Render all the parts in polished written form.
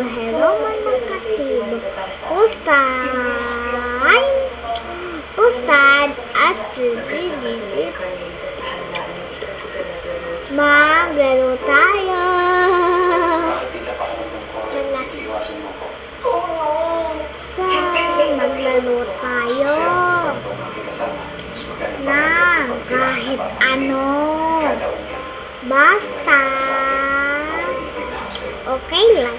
hello mga katibo. Ustad at sudididip. Maglaro tayo. Maglaro tayo ng kahit ano. Basta okay lang.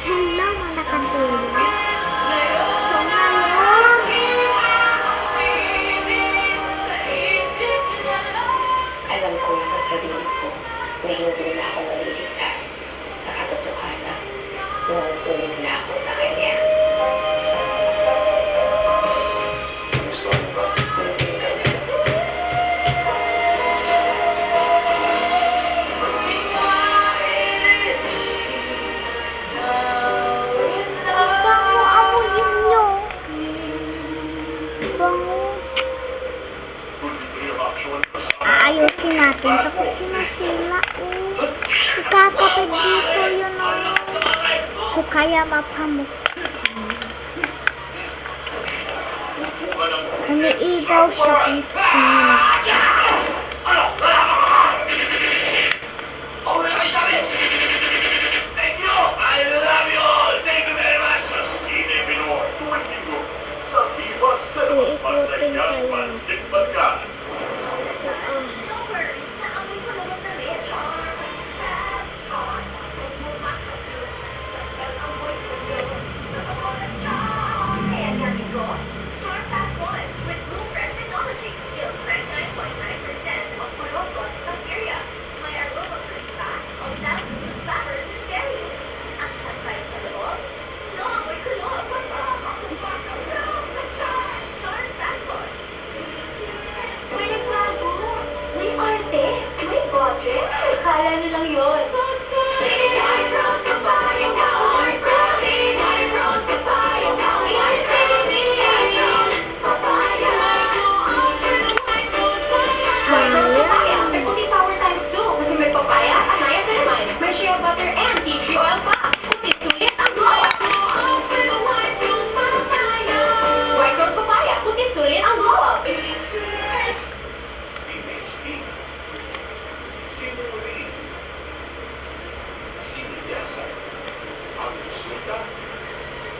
Hello mga katulo. So ngayon, alam ko sa sarili ko na hindi na ako naliligtas sa katotohanan. Nangungkulit na ako sa kanya. Gusto mo ba? Nandiyan ka na. bango amuyin nyo. Bango. Aayusin natin to kasi nasila. Ikakapit dito yun. So kaya mapamuk. Umiigaw siya kung tutingin. Thank you! I love you all! Thank you very much! Sa Sine Minor, tuwing sa Viva Cinema, Iikutin masayang kayo. pandigmagan. Kala nilang yun. May puti power times 2 kasi may papaya, anaya cinnamon, may shea butter and tea tree oil pa. Puti sulit ang glow. White rose papaya, puti sulit ang glow up. Sinuri, siniyasan, ang resulta,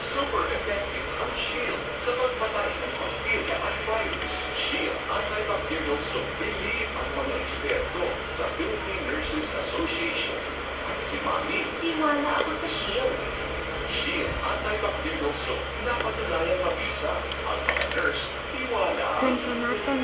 super effective ang Shield sa pagpatay ng bacteria at virus. Shield Antibacterial Soap, believe ang mga eksperto sa Philippine Nurses Association at si Mami. Iwala ako sa shield. Shield Antibacterial Soap, napatunayang mabisa ang mga nurse, tiwala. Ganito natin.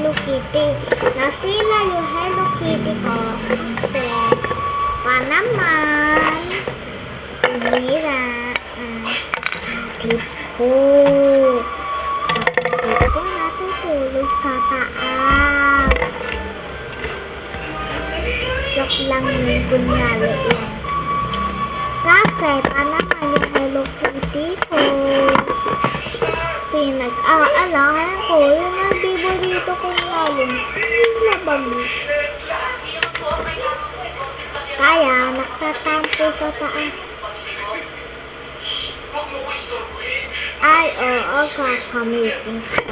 Hello Kitty. Nasila yung Hello Kitty ko kasi pa naman sinira ang kapatid ko. Kapatid ko natutulog sa taas. Joke lang yun, kunyari lang. Kasi pa naman yung Hello Kitty ko. Pinag-aalahan ko yung nabiborito kong lalong nilabag. Kaya nagtatampo sa taas. Ay, oo, kakamiting sa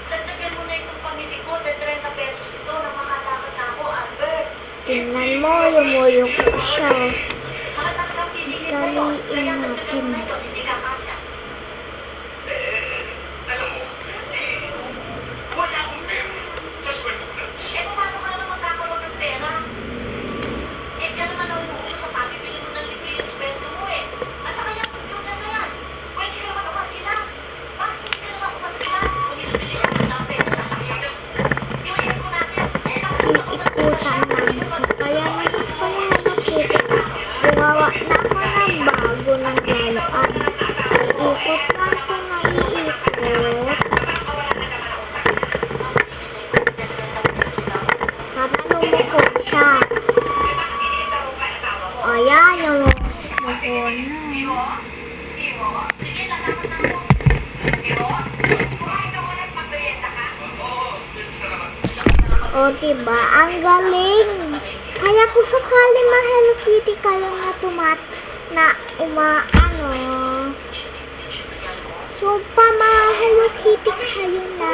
Dagdagan mo na itong pamili ko, 30 pesos ito na makatakas na ako, Albert. tingnan mo, yumuyo ko siya. Makatakang pinili mo to, Daliin kaya dagdagan natin. mo na ito, hindi ka kasya. Alam mo, wala akong pera sa sweldo ko na. Eh, paano ka naman magkakaroon ng pera? Eh, dyan naman ako umuuso sa pamibili mo ng libre yung sweldo mo eh. At saka yung computer na yan. Pwede ka naman umasila. Bakit hindi ka naman umasila? Kung binibili ka ng pera sa sakyan. Yung ipon natin. Eh, Iikutan namin ko. Kaya nagis ko yung Hello Kitty. Gumawa na ako ng bago ng laruan. Iikot lang kung naiikot. Para lumuko siya. O yan, yung lumuko na. O diba, ang galing. Kaya kung sakali ma-Hello Kitty kayong so pa ma-Hello Kitty kayo na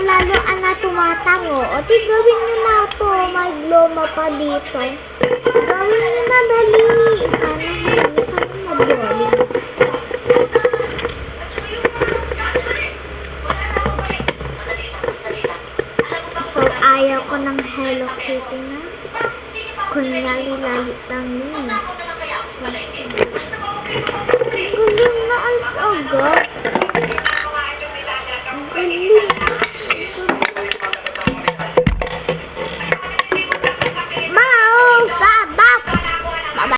laruan na tumatango. O di gawin nyo na to, may gloma pa dito. Gawin nyo na dali. Sana hindi kayo maboling. So, ayaw ko ng Hello Kitty na. Kunyari lalit lang yun. Galing na ang agad.